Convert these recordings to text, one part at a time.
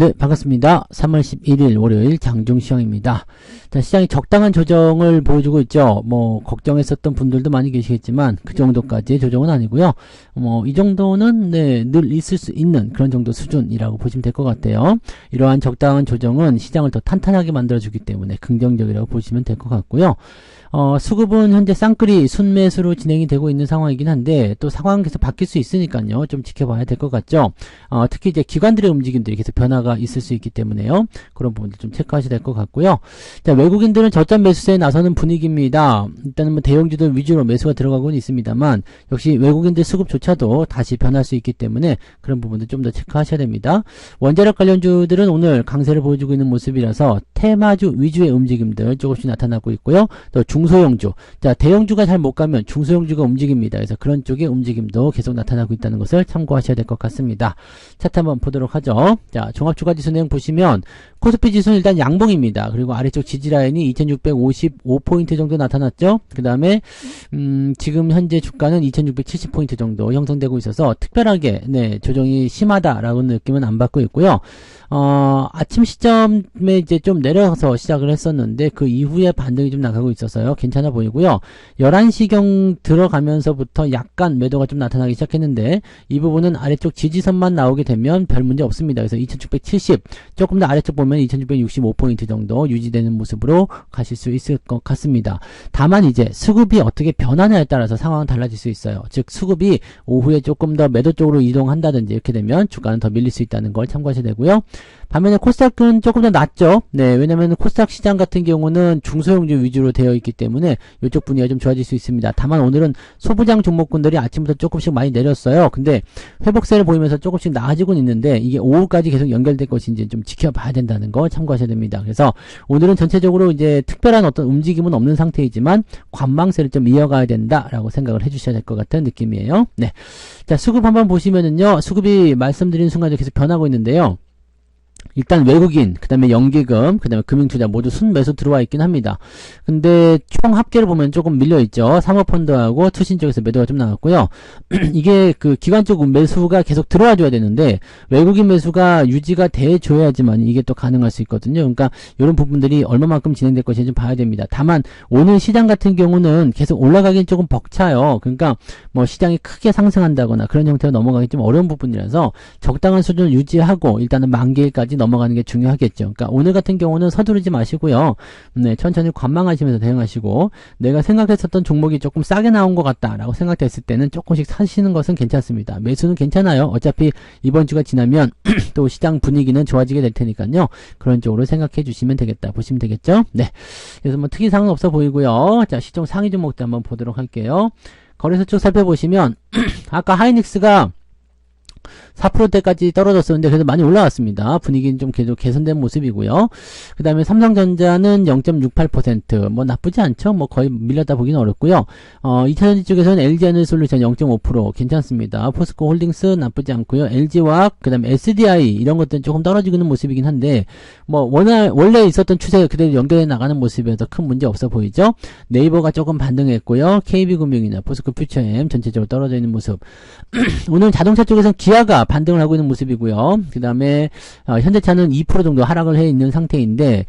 네, 반갑습니다. 3월 11일 월요일 장중시황입니다. 자, 시장이 적당한 조정을 보여주고 있죠. 걱정했었던 분들도 많이 계시겠지만, 그 정도까지의 조정은 아니고요. 이 정도는, 늘 있을 수 있는 그런 정도 수준이라고 보시면 될 것 같아요. 이러한 적당한 조정은 시장을 더 탄탄하게 만들어주기 때문에 긍정적이라고 보시면 될 것 같고요. 수급은 현재 쌍끌이 순매수로 진행이 되고 있는 상황이긴 한데, 또 상황이 계속 바뀔 수 있으니까요. 좀 지켜봐야 될 것 같죠. 특히 이제 기관들의 움직임들이 계속 변화가 있을 수 있기 때문에요. 그런 부분들 좀 체크하셔야 될 것 같고요. 자, 외국인들은 저점 매수세에 나서는 분위기입니다. 일단은 대형주들 위주로 매수가 들어가고는 있습니다만, 역시 외국인들 수급조차도 다시 변할 수 있기 때문에 그런 부분들 좀 더 체크하셔야 됩니다. 원자력 관련주들은 오늘 강세를 보여주고 있는 모습이라서 테마주 위주의 움직임들 조금씩 나타나고 있고요. 또 중소형주, 자, 대형주가 잘 못 가면 중소형주가 움직입니다. 그래서 그런 쪽의 움직임도 계속 나타나고 있다는 것을 참고하셔야 될 것 같습니다. 차트 한번 보도록 하죠. 자, 종합주가지수 내용 보시면 코스피 지수는 일단 양봉입니다. 그리고 아래쪽 지지라인이 2655포인트 정도 나타났죠. 그 다음에 지금 현재 주가는 2670포인트 정도 형성되고 있어서 특별하게 조정이 심하다라고 느낌은 안 받고 있고요. 아침 시점에 이제 좀 내려서 시작을 했었는데 그 이후에 반등이 좀 나가고 있어서요. 괜찮아 보이고요. 11시경 들어가면서부터 약간 매도가 좀 나타나기 시작했는데 이 부분은 아래쪽 지지선만 나오게 되면 별 문제 없습니다. 그래서 2670 조금 더 아래쪽 보면 2665포인트 정도 유지되는 모습으로 가실 수 있을 것 같습니다. 다만 이제 수급이 어떻게 변하냐에 따라서 상황은 달라질 수 있어요. 즉 수급이 오후에 조금 더 매도 쪽으로 이동한다든지 이렇게 되면 주가는 더 밀릴 수 있다는 걸 참고하셔야 되고요. 반면에 코스닥은 조금 더 낮죠. 왜냐면 코스닥 시장 같은 경우는 중소형주 위주로 되어 있기 때문에 이쪽 분위기가 좀 좋아질 수 있습니다. 다만 오늘은 소부장 종목군들이 아침부터 조금씩 많이 내렸어요. 근데 회복세를 보이면서 조금씩 나아지고는 있는데 이게 오후까지 계속 연결될 것인지 좀 지켜봐야 된다는 거 참고하셔야 됩니다. 그래서 오늘은 전체적으로 이제 특별한 어떤 움직임은 없는 상태이지만 관망세를 좀 이어가야 된다라고 생각을 해주셔야 될 것 같은 느낌이에요. 네. 자, 수급 한번 보시면은요, 수급이 말씀드린 순간에 계속 변하고 있는데요. 일단 외국인, 그 다음에 연기금, 그 다음에 금융투자 모두 순매수 들어와 있긴 합니다. 근데 총 합계를 보면 조금 밀려있죠. 사모펀드하고 투신 쪽에서 매도가 좀 나왔고요. 이게 그 기관 쪽 매수가 계속 들어와줘야 되는데 외국인 매수가 유지가 돼줘야지만 이게 또 가능할 수 있거든요. 그러니까 이런 부분들이 얼마만큼 진행될 것인지 좀 봐야 됩니다. 다만 오늘 시장 같은 경우는 계속 올라가긴 조금 벅차요. 그러니까 시장이 크게 상승한다거나 그런 형태로 넘어가기 좀 어려운 부분이라서 적당한 수준을 유지하고 일단은 만기일까지 넘어가는 게 중요하겠죠. 그러니까 오늘 같은 경우는 서두르지 마시고요. 천천히 관망하시면서 대응하시고 내가 생각했었던 종목이 조금 싸게 나온 것 같다라고 생각됐을 때는 조금씩 사시는 것은 괜찮습니다. 매수는 괜찮아요. 어차피 이번 주가 지나면 또 시장 분위기는 좋아지게 될 테니까요. 그런 쪽으로 생각해 주시면 되겠다. 보시면 되겠죠? 네. 그래서 특이사항은 없어 보이고요. 자, 시총 상위 종목도 한번 보도록 할게요. 거래소 쭉 살펴보시면 아까 하이닉스가 4%대까지 떨어졌었는데 그래도 많이 올라왔습니다. 분위기는 좀 계속 개선된 모습이고요. 그 다음에 삼성전자는 0.68% 나쁘지 않죠. 거의 밀렸다 보기는 어렵고요. 2차전지 쪽에서는 LG에너지솔루션 0.5% 괜찮습니다. 포스코 홀딩스 나쁘지 않고요. LG화학, 그 다음에 SDI 이런 것들은 조금 떨어지고 있는 모습이긴 한데 원래 있었던 추세가 그대로 연결해 나가는 모습이어서 큰 문제 없어 보이죠. 네이버가 조금 반등했고요. KB금융이나 포스코 퓨처엠 전체적으로 떨어져 있는 모습. 오늘 자동차 쪽에서는 기아가 반등을 하고 있는 모습이고요. 그 다음에 현대차는 2% 정도 하락을 해 있는 상태인데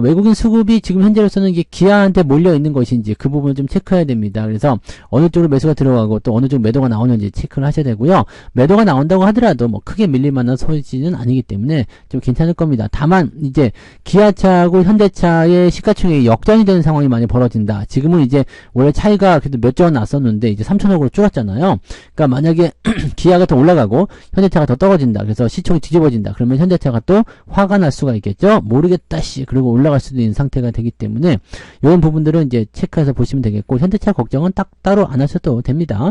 외국인 수급이 지금 현재로서는 이게 기아한테 몰려 있는 것인지 그 부분을 좀 체크해야 됩니다. 그래서 어느 쪽으로 매수가 들어가고 또 어느 쪽 매도가 나오는지 체크를 하셔야 되고요. 매도가 나온다고 하더라도 크게 밀릴 만한 소지는 아니기 때문에 좀 괜찮을 겁니다. 다만 이제 기아차하고 현대차의 시가총액이 역전이 되는 상황이 많이 벌어진다. 지금은 이제 원래 차이가 그래도 몇 조 원 났었는데 이제 3천억으로 줄었잖아요. 그러니까 만약에 기아가 더 올라가고 현대차가 더 떨어진다. 그래서 시총이 뒤집어진다. 그러면 현대차가 또 화가 날 수가 있겠죠. 모르겠다 씨 그리고 올라갈 수도 있는 상태가 되기 때문에 이런 부분들은 이제 체크해서 보시면 되겠고 현대차 걱정은 딱 따로 안 하셔도 됩니다.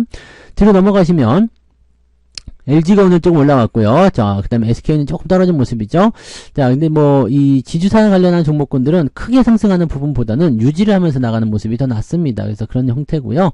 뒤로 넘어가시면 LG가 오늘 조금 올라왔고요. 자, 그 다음에 SK는 조금 떨어진 모습이죠. 자, 근데 이 지주사 관련한 종목군들은 크게 상승하는 부분보다는 유지를 하면서 나가는 모습이 더 낫습니다. 그래서 그런 형태고요.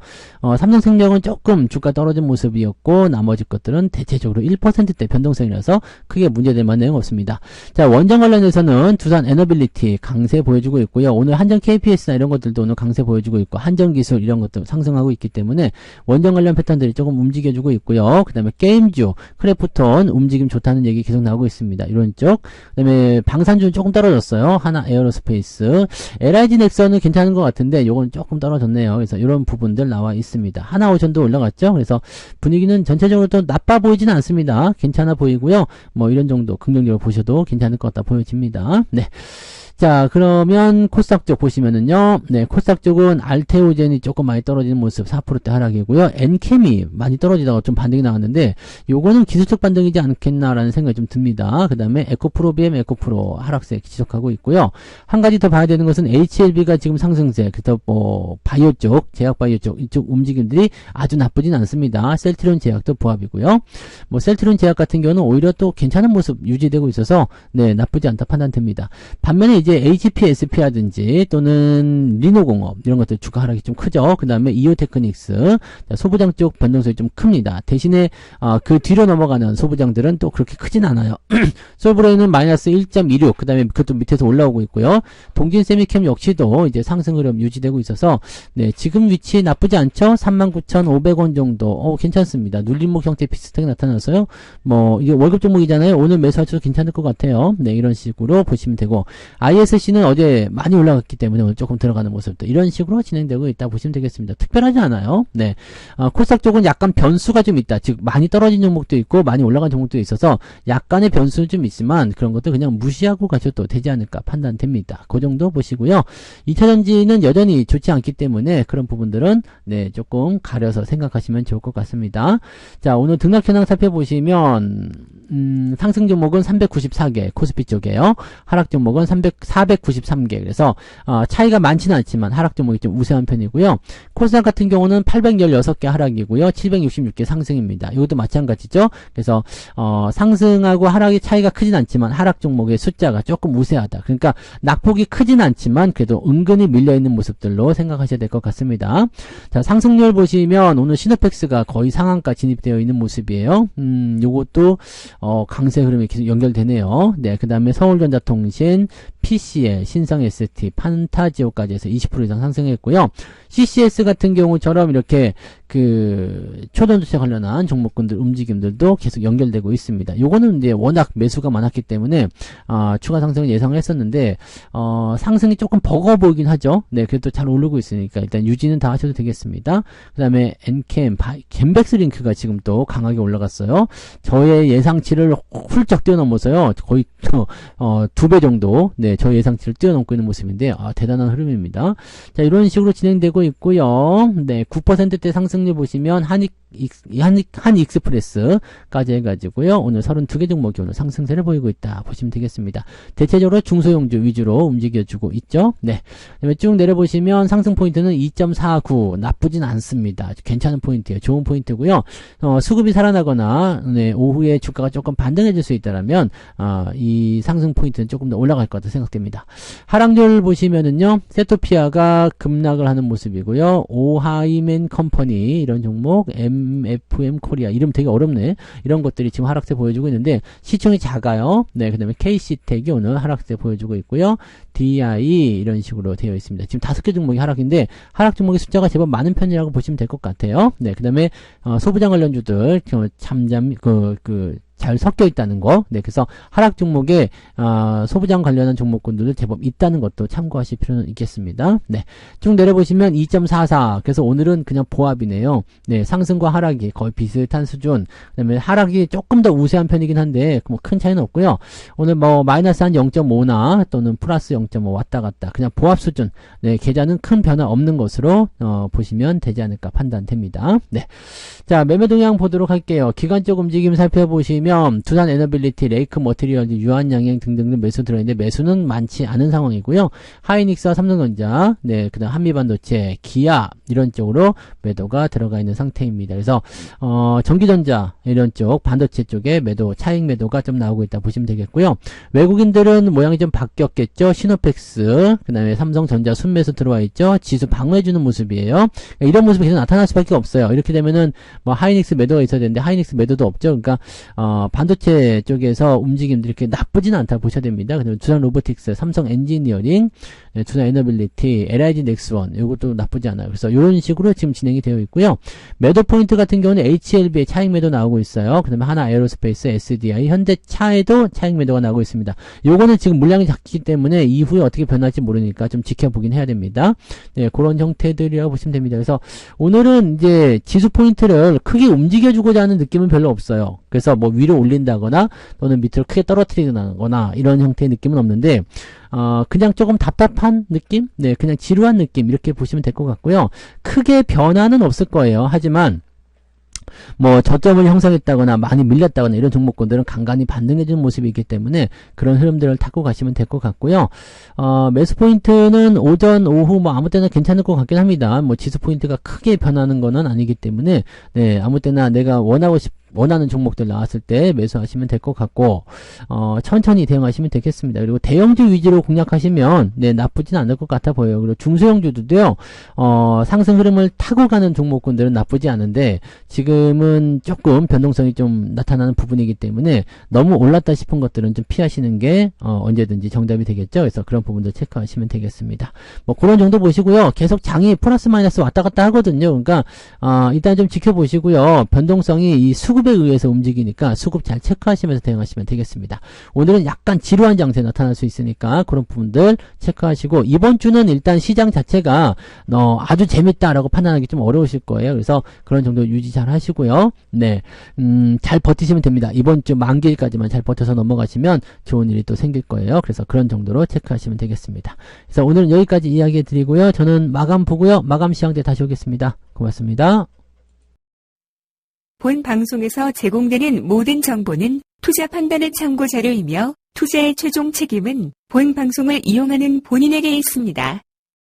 삼성생명은 조금 주가 떨어진 모습이었고, 나머지 것들은 대체적으로 1%대 변동성이라서 크게 문제될 만한 내용 없습니다. 자, 원전 관련해서는 두산 에너빌리티 강세 보여주고 있고요. 오늘 한전 KPS나 이런 것들도 오늘 강세 보여주고 있고, 한전기술 이런 것도 상승하고 있기 때문에 원전 관련 패턴들이 조금 움직여주고 있고요. 그 다음에 게임주 CPU, 크래프톤 움직임 좋다는 얘기 계속 나오고 있습니다. 이런 쪽. 그다음에 방산주는 조금 떨어졌어요. 하나 에어로스페이스. LIG 넥슨은 괜찮은 것 같은데 요건 조금 떨어졌네요. 그래서 이런 부분들 나와 있습니다. 하나오션도 올라갔죠. 그래서 분위기는 전체적으로 또 나빠 보이지는 않습니다. 괜찮아 보이고요. 뭐 이런 정도 긍정적으로 보셔도 괜찮을 것 같다 보여집니다. 네. 자, 그러면 코스닥 쪽 보시면은요. 네, 코스닥 쪽은 알테오젠이 조금 많이 떨어지는 모습 4%대 하락이고요. 엔캠이 많이 떨어지다가 좀 반등이 나왔는데 요거는 기술적 반등이지 않겠나라는 생각이 좀 듭니다. 그다음에 에코프로 BM 에코프로 하락세 지속하고 있고요. 한 가지 더 봐야 되는 것은 HLB가 지금 상승세. 그래서 뭐 바이오 쪽, 제약 바이오 쪽 이쪽 움직임들이 아주 나쁘진 않습니다. 셀트리온 제약도 보합이고요. 뭐 셀트리온 제약 같은 경우는 오히려 또 괜찮은 모습 유지되고 있어서 네, 나쁘지 않다 판단됩니다. 반면에 이제 HPSP라든지 또는 리노공업 이런 것들 주가 하락이 좀 크죠. 그 다음에 이오테크닉스 소부장 쪽 변동성이 좀 큽니다. 대신에 그 뒤로 넘어가는 소부장들은 또 그렇게 크진 않아요. 솔브레인은 마이너스 1.26 그 다음에 그것도 밑에서 올라오고 있고요. 동진세미캠 역시도 이제 상승 흐름 유지되고 있어서 네, 지금 위치 나쁘지 않죠. 39,500원 정도 괜찮습니다. 눌림목 형태 비슷하게 나타나서요. 뭐 이게 월급 종목이잖아요. 오늘 매수하셔도 괜찮을 것 같아요. 네, 이런 식으로 보시면 되고 ISC는 어제 많이 올라갔기 때문에 오늘 조금 들어가는 모습도 이런 식으로 진행되고 있다 보시면 되겠습니다. 특별하지 않아요. 네, 코스닥 쪽은 약간 변수가 좀 있다. 즉 많이 떨어진 종목도 있고 많이 올라간 종목도 있어서 약간의 변수는 좀 있지만 그런 것도 그냥 무시하고 가셔도 되지 않을까 판단됩니다. 그 정도 보시고요. 2차전지는 여전히 좋지 않기 때문에 그런 부분들은 네, 조금 가려서 생각하시면 좋을 것 같습니다. 자, 오늘 등락 현황 살펴보시면 상승 종목은 394개 코스피 쪽이에요. 하락 종목은 493개. 그래서 차이가 많지는 않지만 하락 종목이 좀 우세한 편이고요. 코스닥 같은 경우는 816개 하락이고요. 766개 상승입니다. 이것도 마찬가지죠. 그래서 상승하고 하락의 차이가 크진 않지만 하락 종목의 숫자가 조금 우세하다. 그러니까 낙폭이 크진 않지만 그래도 은근히 밀려있는 모습들로 생각하셔야 될 것 같습니다. 자, 상승률 보시면 오늘 시노펙스가 거의 상한가 진입되어 있는 모습이에요. 요것도 강세 흐름이 계속 연결되네요. 네, 그 다음에 서울전자통신, PCL, 신성ST, 판타지오까지 해서 20% 이상 상승했고요. CCS 같은 경우처럼 이렇게 그 초전도체 관련한 종목군들 움직임들도 계속 연결되고 있습니다. 요거는 이제 워낙 매수가 많았기 때문에 추가 상승을 예상을 했었는데 상승이 조금 버거워 보이긴 하죠. 네, 그래도 잘 오르고 있으니까 일단 유지는 다 하셔도 되겠습니다. 그 다음에 엔캠, 겐백스링크가 지금 또 강하게 올라갔어요. 저의 예상치를 훌쩍 뛰어넘어서요. 거의 2배 정도 네, 저 예상치를 뛰어넘고 있는 모습인데 대단한 흐름입니다. 자, 이런 식으로 진행되고 있고요. 네, 9%대 상승률 보시면 한익스프레스까지 해가지고요. 오늘 32개 종목이 오늘 상승세를 보이고 있다 보시면 되겠습니다. 대체적으로 중소형주 위주로 움직여주고 있죠. 네, 그다음에 쭉 내려보시면 상승 포인트는 2.49 나쁘진 않습니다. 괜찮은 포인트예요. 좋은 포인트고요. 수급이 살아나거나 네, 오후에 주가가 조금 반등해줄 수 있다라면 이 상승 포인트는 조금 더 올라갈 것 같다 생각됩니다. 하락률 보시면은요, 세토피아가 급락을 하는 모습이고요. 오하이맨 컴퍼니 이런 종목, MFM 코리아 이름 되게 어렵네. 이런 것들이 지금 하락세 보여주고 있는데 시총이 작아요. 네, 그다음에 KC텍이 오늘 하락세 보여주고 있고요. DI 이런 식으로 되어 있습니다. 지금 5개 종목이 하락인데 하락 종목의 숫자가 제법 많은 편이라고 보시면 될 것 같아요. 네, 그다음에 소부장 관련주들 잠잠 잘 섞여 있다는 거. 네, 그래서 하락 종목에 소부장 관련한 종목군들도 제법 있다는 것도 참고하실 필요는 있겠습니다. 네, 쭉 내려보시면 2.44. 그래서 오늘은 그냥 보합이네요. 네, 상승과 하락이 거의 비슷한 수준. 그다음에 하락이 조금 더 우세한 편이긴 한데 뭐 큰 차이는 없고요. 오늘 뭐 마이너스 한 0.5나 또는 플러스 0.5 왔다 갔다. 그냥 보합 수준. 네, 계좌는 큰 변화 없는 것으로 보시면 되지 않을까 판단됩니다. 네, 자, 매매 동향 보도록 할게요. 기관적 움직임 살펴보시면 두산 에너빌리티, 레이크 머티리얼즈, 유한양행 등등 매수 들어있는데 매수는 많지 않은 상황이고요. 하이닉스와 삼성전자, 네, 그다음 한미반도체, 기아 이런 쪽으로 매도가 들어가 있는 상태입니다. 그래서 전기전자 이런 쪽 반도체 쪽에 매도 차익 매도가 좀 나오고 있다 보시면 되겠고요. 외국인들은 모양이 좀 바뀌었겠죠. 시노펙스, 그다음에 삼성전자 순매수 들어와 있죠. 지수 방어해주는 모습이에요. 그러니까 이런 모습이 계속 나타날 수밖에 없어요. 이렇게 되면은 뭐 하이닉스 매도가 있어야 되는데 하이닉스 매도도 없죠. 그러니까 반도체 쪽에서 움직임들이 이렇게 나쁘지는 않다 보셔야 됩니다. 그다음에 두산 로보틱스, 삼성 엔지니어링, 두산 에너빌리티, LIG 넥스원 이것도 나쁘지 않아요. 그래서 이런 식으로 지금 진행이 되어 있고요. 매도 포인트 같은 경우는 HLB의 차익 매도 나오고 있어요. 그 다음에 하나 에어로스페이스, SDI, 현대차에도 차익 매도가 나오고 있습니다. 요거는 지금 물량이 작기 때문에 이후에 어떻게 변할지 모르니까 좀 지켜보긴 해야 됩니다. 네, 그런 형태들이라고 보시면 됩니다. 그래서 오늘은 이제 지수 포인트를 크게 움직여주고자 하는 느낌은 별로 없어요. 그래서 뭐 위로 올린다거나 또는 밑으로 크게 떨어뜨리거나 이런 형태의 느낌은 없는데 그냥 조금 답답한 느낌? 네, 그냥 지루한 느낌 이렇게 보시면 될 것 같고요. 크게 변화는 없을 거예요. 하지만 뭐 저점을 형성했다거나 많이 밀렸다거나 이런 종목군들은 간간히 반등해주는 모습이 있기 때문에 그런 흐름들을 타고 가시면 될 것 같고요. 매수 포인트는 오전, 오후 뭐 아무 때나 괜찮을 것 같긴 합니다. 뭐 지수 포인트가 크게 변하는 거는 아니기 때문에 네, 아무 때나 내가 원하는 종목들 나왔을 때 매수하시면 될 것 같고 천천히 대응하시면 되겠습니다. 그리고 대형주 위주로 공략하시면 네, 나쁘진 않을 것 같아 보여요. 그리고 중소형주도요. 상승 흐름을 타고 가는 종목군들은 나쁘지 않은데 지금은 조금 변동성이 좀 나타나는 부분이기 때문에 너무 올랐다 싶은 것들은 좀 피하시는 게 언제든지 정답이 되겠죠. 그래서 그런 부분들 체크하시면 되겠습니다. 뭐 그런 정도 보시고요. 계속 장이 플러스 마이너스 왔다 갔다 하거든요. 그러니까 일단 좀 지켜보시고요. 변동성이 이 수급에 의해서 움직이니까 수급 잘 체크하시면서 대응하시면 되겠습니다. 오늘은 약간 지루한 장세 나타날 수 있으니까 그런 부분들 체크하시고 이번 주는 일단 시장 자체가 아주 재밌다라고 판단하기 좀 어려우실 거예요. 그래서 그런 정도 유지 잘 하시고요. 네, 잘 버티시면 됩니다. 이번 주 만기일까지만 잘 버텨서 넘어가시면 좋은 일이 또 생길 거예요. 그래서 그런 정도로 체크하시면 되겠습니다. 그래서 오늘은 여기까지 이야기 드리고요. 저는 마감 보고요. 마감 시황 때 다시 오겠습니다. 고맙습니다. 본 방송에서 제공되는 모든 정보는 투자 판단의 참고 자료이며 투자의 최종 책임은 본 방송을 이용하는 본인에게 있습니다.